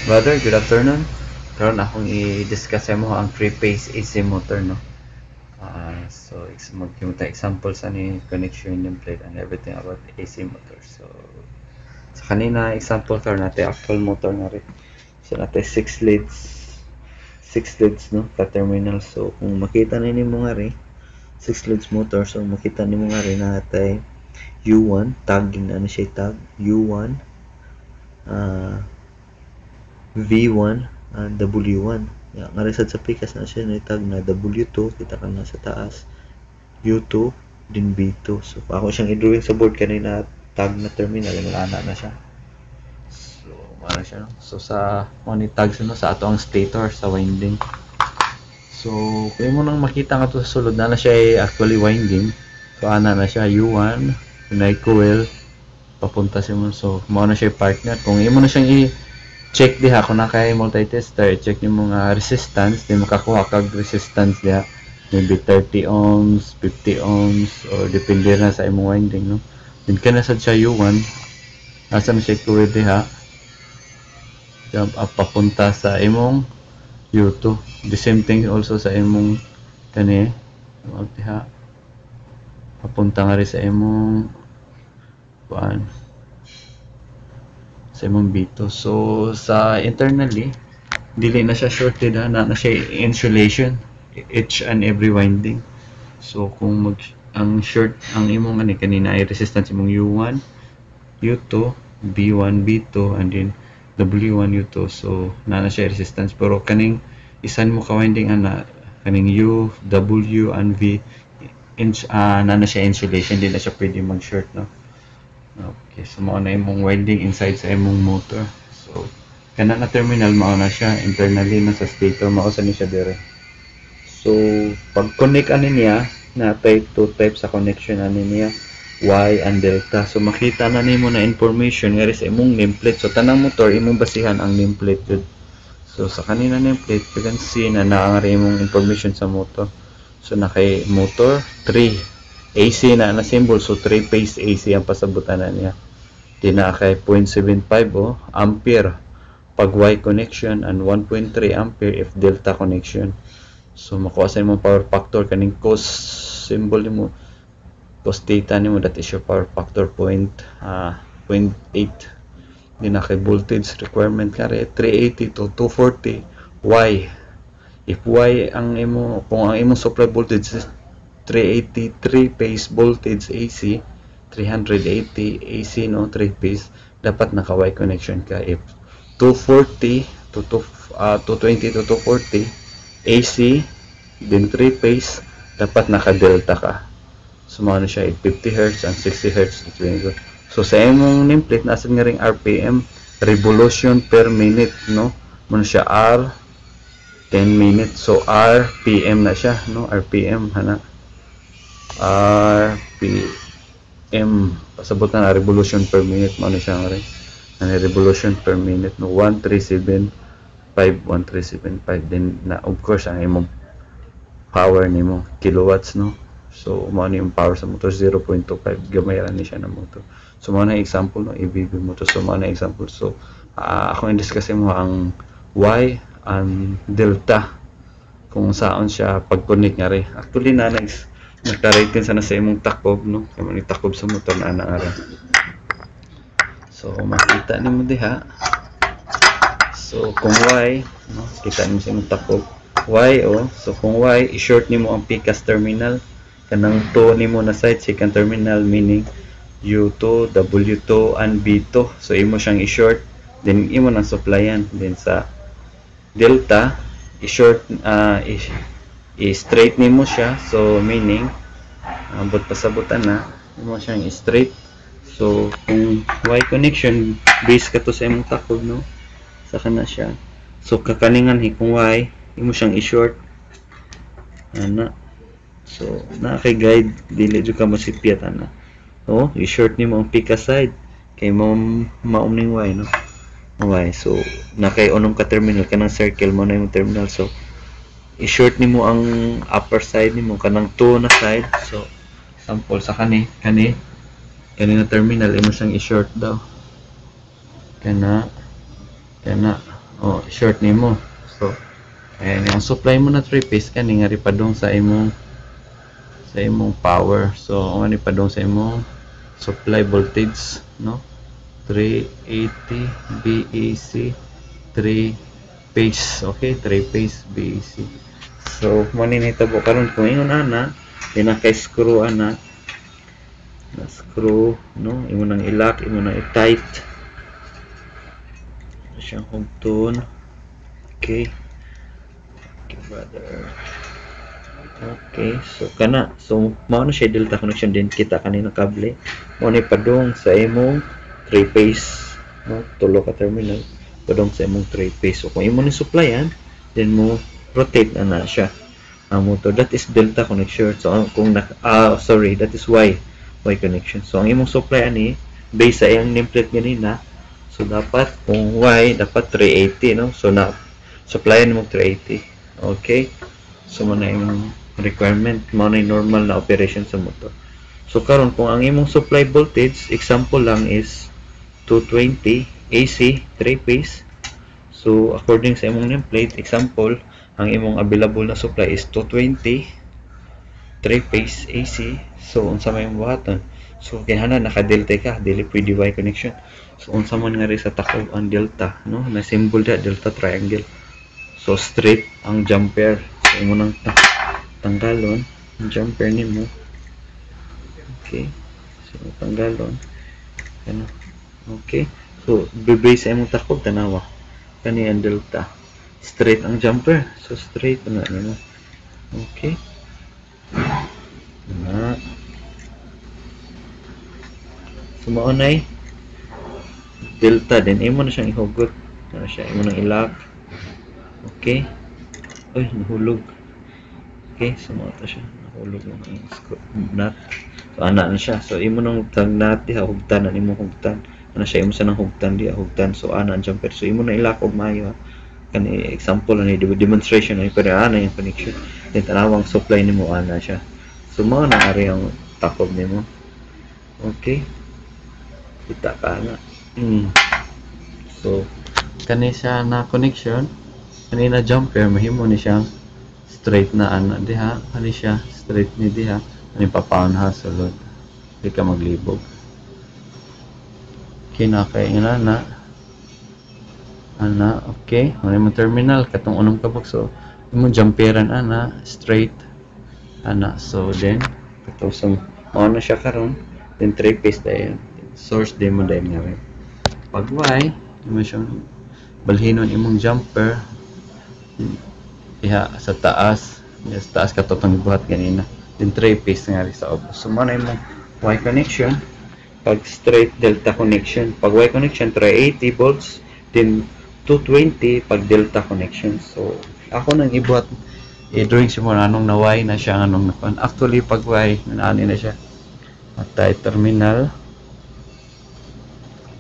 Brother, good afternoon. Karon akong i-discuss mo ang 3-phase AC motor, no? So, magkita example sa ni connection ng plate and everything about AC motor. So kanina example karon natin actual motor na rin. So natin 6 leads, no? Ka-terminal. So kung makita nini mo nga rin 6 leads motor, so makita nimo nga rin natin U1 tag na siya tag U1 V1 and W1. Nga resad sa pikas na siya tag na W2, kita ka na sa taas. U2 din B2. So ako siyang i-drawing sa board kanina tag na terminal, wala na siya. So ano siya, no? So sa money tags no sa ato ang stator sa winding. So kung mo nang makita nga to sa sulod na siya actually winding. So ana na siya U1, na coil papunta siya mo. So mao na siya partner. Kung imo na siyang check diha kung na kay multi-tester, check nimo nga resistance, di makakuha kag resistance diha maybe 30 ohms, 50 ohms or depende na sa imong winding, no? Din kana sad siya U1 asa na siya coil diha jump up papunta sa imong U2. The same thing also sa imong kani diha papunta nga rin sa imong kuan sa imong B2. So sa internally dili na siya shorted na siya insulation each and every winding. So kung ang short ang imong kanina ay resistance imong U1, U2, B1, B2 and then W1, U2. So na siya resistance pero kaning isan mo ka winding ana kaning U, W and V na siya insulation, di na siya pwede mag short, no? Okay, so mao na imong winding inside sa imong motor. So kana na terminal mao na siya internally na sa stator, mao sa ni siya dire. So pag connect ani niya na type 2 type sa connection ani niya Y and delta. So makita na nimo na information nga sa imong nameplate. So tanang motor imong basihan ang nameplate jud. So sa kanina nameplate you can see na naangari imong information sa motor. So na kay motor 3 AC na symbol, so 3-phase AC ang pasabutan na niya. Di na kay 0.75 ampere pag Y connection and 1.3 ampere if delta connection. So makuha sa imong power factor kaning cos symbol nimo, cos theta nimo, that is your power factor 0.8. Di na kay voltage requirement kare 380 to 240 Y. If Y ang imo, kung ang imong supply voltage is 380 3-phase voltage AC, 380 AC, no, 3-phase, dapat naka Y connection ka. If 240 to 220 to 240 AC then 3-phase, dapat naka delta ka. So mao na siya 50 Hz and 60 Hz. So sa imong nameplate nasa nga ring RPM, revolution per minute, no? Muna siya R 10 minutes. So RPM na siya, no? RPM hana. RPM pasabot na revolution per minute, mao na siya nga rin ang revolution per minute, no? 1375 then na of course ang imong power nimo kilowatts, no? So mao ni yung power sa motor 0.25, gamay ra ni siya na motor. So mao na example, no, EBB motor. So mao na example. So ako i-discuss mo ang Y and delta kung saan siya pag-connect nga rin. Actually na nagtaray sana sa imong takob, no? Kaya mo takob sa motor na anaara. So makita nimo diha. So kung Y, no, kita nimo sa imong takob Y, so kung Y i-short nimo ang PCAS terminal kanang 2 nimo na side second terminal, meaning U2, W2 and B2. So imo siyang i-short, then imo nang supplyan. Then sa delta i-short i-straight nimo siya, so meaning ambot pasabutan na imo siyang straight. So kung Y connection base ka to sa imong takob, no, sa kana siya, so kakalingan kung Y imo siyang i-short ana. So na kay guide dili jud ka masipyat ana. I-short nimo ang pika side kay maumning Y, no? Y. So na kay unong ka terminal kanang circle mo na yung terminal. So i-short nimo ang upper side nimo kanang 2 na side. So example sa kani na terminal imo siyang i-short daw kana short nimo. So ayan ang supply mo na 3 phase kani nga ripadong sa imong power. So ano padong sa imong supply voltage, no? 380 BAC 3 phase. Okay, 3 phase BAC. So mo ni nahitabo karon kung ingon ana pinaka-screw ana na screw, no? Imo nang i-lock, imo nang i-tight siyang hugton. Okay, brother. Okay, so kana. So mao na siya delta connection din kita kanina kable. Mao ni padung sa imong 3 phase, no? Tulo ka terminal padung sa imong 3 phase. So kung imo ni supplyan, then mo rotate na siya ang motor. That is delta connection. So kung sorry, that is Y connection. So ang imong supply ani based sa iyang nameplate ganina. So dapat kung Y dapat 380, no? So na supplyan mo 380. Okay? So mo na imong requirement, mo na normal na operation sa motor. So karon kung ang imong supply voltage example lang is 220 AC 3 phase. So according sa imong nameplate example, ang imong available na supply is 220 3 phase AC. So unsa may buhaton? So kinahanglan naka-delta ka, dili pwede Y connection. So unsa man nga ri sa takob ang delta, no? Na symbol da delta triangle. So straight ang jumper. So imo nang tanggalon ang jumper nimo. Okay. So tanggalon. Ano? Okay. So base sa imong takob tanawa. Kani ang delta. Straight ang jumper. So straight na nimo. Okay. Na. So maunay delta din imo na siyang ihugot. Na siya imo nang i-lock. Okay. Oy, nahulog. Okay, so mga siya. Nahulog yung nut. So, ana na siya. So, imo nang hugtan nut diha, hugtan na imo hugtan. Ana siya, imo sa nang hugtan diha, hugtan. So, ana ang jumper. So, imo na ilak og maayo. Kani example ani demonstration ani pero ana yung connection. Then tanawang supply nimo ana siya. So, mao na ari ang takob nimo. Okay. Kita ka na. So, kani siya na connection. Kanina jumper mahimo ni siyang straight na ana diha, ani siya straight ni diha, ani papaon ha sulod. Di ka maglibog. Kinakay na ana, okay. Ano mo terminal katong unong kabog so imong jumperan ana straight ana. So then katong sa mao na siya karon, then 3 phase dayon. Source demo dayon nga. Pag Y, imo siyang balhinon imong jumper diha sa taas. Sa taas katong buhat ganina. Then 3 phase nga ri sa ubos. So mo na imong Y connection. Pag straight delta connection. Pag Y connection 380 volts, then 220 pag delta connection. So ako nang ibuhat i-drawing siya mo anong na Y na siya anong na. Actually pag Y naani na siya. Matay terminal.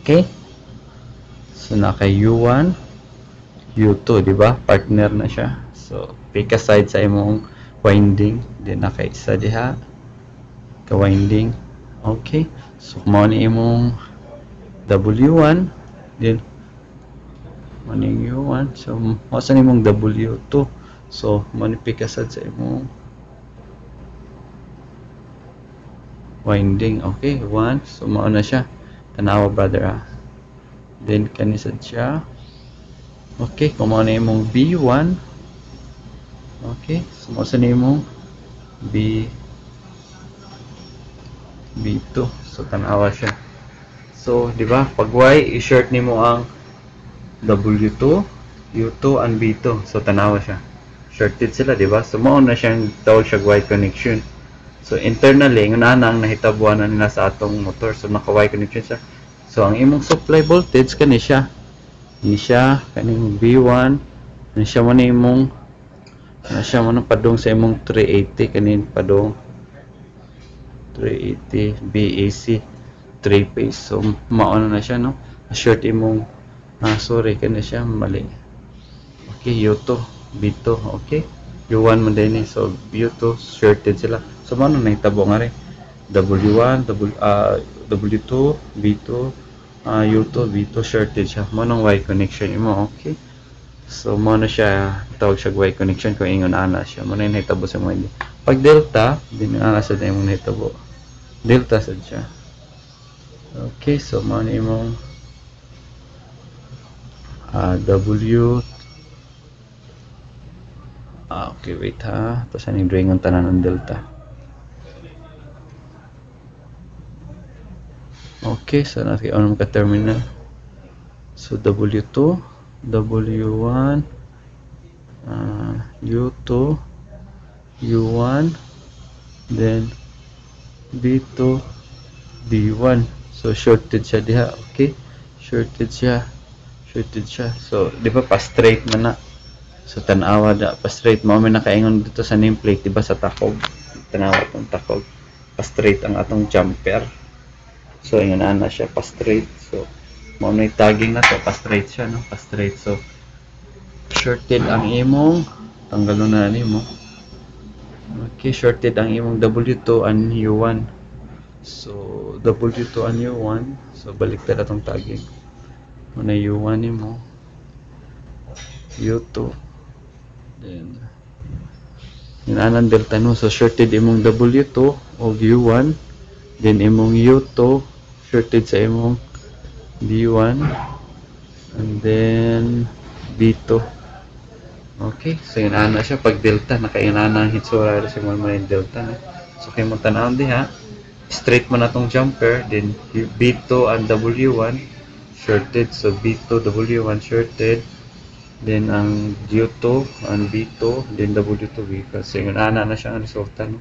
Okay? So naka U1 U2, di ba? Partner na siya. So, pick a side sa imong winding. Then, naka-isa diha. Ka-winding. Okay. So, mao ni imong W1. Then, mao ni U1. So, mao sa imong W2. So, mao ni pick a side sa imong winding. Okay. 1. So, mao na siya. Tanawa, brother, ha. Then, kanisad siya. Okay, kung ano yung B1. Okay, so masa na yung B2. So tanawa siya. So, di ba? Pag Y, i-short nimo ang W2, U2, and B2. So tanawa siya. Shorted sila, di ba? So mao na siyang tawag siya Y connection. So internally, ng nanang nahitabuan na nila sa atong motor. So naka Y connection siya. So ang imong supply voltage kani siya. Ni siya kaning B1, ni siya man imong na siya man padung sa imong 380 kanin padung 380 BAC 3 phase. So mao na siya, no? Short imong sorry kani siya mali. Okay, U2 B2. Okay, U1 man din ni. So U2 shorted sila. So mao na nahitabo nga rin W1 W2 B2 U2 B2 shorted siya. Manong Y connection imo. Okay. So mo na siya tawag siya Y connection kung ingon ana siya mo na nahitabo sa mga pag delta din ana sa imong nahitabo delta sad siya. Okay, so mo na imong W okay, wait ha, tapos ano yung drawing ang tanan ng delta. Okay, so nakikion mo ka terminal. So W2, W1, U2, U1, then B2, B1. So shorted siya diha, okay? Shorted siya. So di ba pa straight man na. So tanawa da pa straight mo may nakaingon dito sa nameplate, di ba sa takog. Tanawa tong takog. Pa straight ang atong jumper. So ingon ana siya pa straight. So mo na tagging na to pa straight siya no, pa straight. So shorted ang imong tanggalon na nimo. Okay, shorted ang imong W2 and U1. So W2 and U1. So baliktad atong tagging. Muna U1 nimo. U2. Then yung anang delta no. So shorted imong W2 o U1. Then imong U2 shorted sa imong B1 and then B2. Okay, so yun ana siya pag delta nakainana ang hitsura sa mga delta no? So kay mo tanawon diha straight man atong jumper, then B2 and W1 shorted, so B2 W1 shorted, then ang U2 and B2 then W2 B2. So yun ana na siya ang resulta no?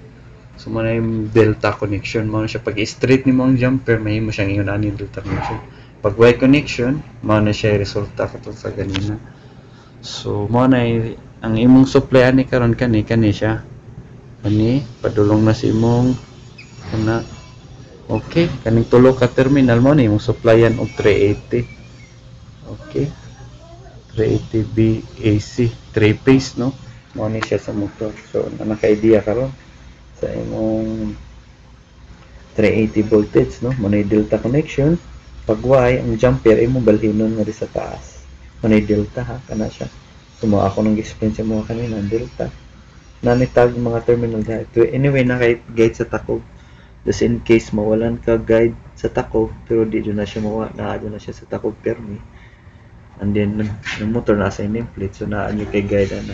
So mo na yung delta connection mo na siya pag straight nimo ang jumper mahimo siyang ingon ani delta connection. Pag Y connection mo na siya resulta katong sa ganina. So mo na ang imong supply ani karon kani siya ani padulong na si imong kana. Okay, kaning tulo ka terminal mo ni imong supplyan og 380. Okay, 380 BAC 3 phase no mo ni siya sa motor. So naka-idea karon sa imong 380 voltage no mo na delta connection. Pag Y ang jumper imong balhinon nga sa taas mo na delta ha kana siya. So mo ako nang explain sa mga kanina delta nanitag mga terminal dito. Anyway naka-gate sa takog just in case mawalan ka guide sa takog pero di na siya naadyo na siya sa takog permi and then yung motor nasa nameplate so naadyo kay guide na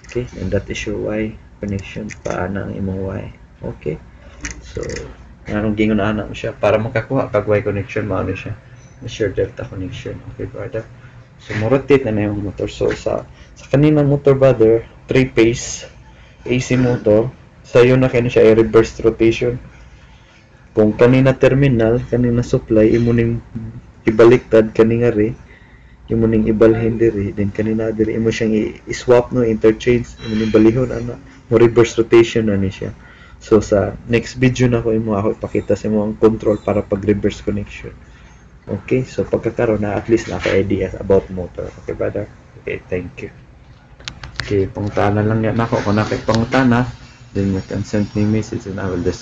okay, and that is your Y connection paana ang imong Y. Okay, so anong gingon na mo siya para makakuha kag Y connection mao ni siya share delta connection. Okay brother, so mo rotate na yung motor. So sa kaninang motor brother 3 phase AC motor sayo na kayo siya i-reverse rotation. Kung kanina terminal, kanina supply, imo ning ibaliktad kanina ri, imo ning ibalhin diri, then kanina diri imo siyang i-swap no, interchange, imo ning balihon ana, mo reverse rotation na ni siya. So sa next video na ko imo ako ipakita sa imo ang control para pag reverse connection. Okay, so pagkakaroon na at least naka-idea about motor. Okay brother? Okay, thank you. Okay, pangutana lang yan ako kung nakipangutana. Then you can send me message and I will discuss.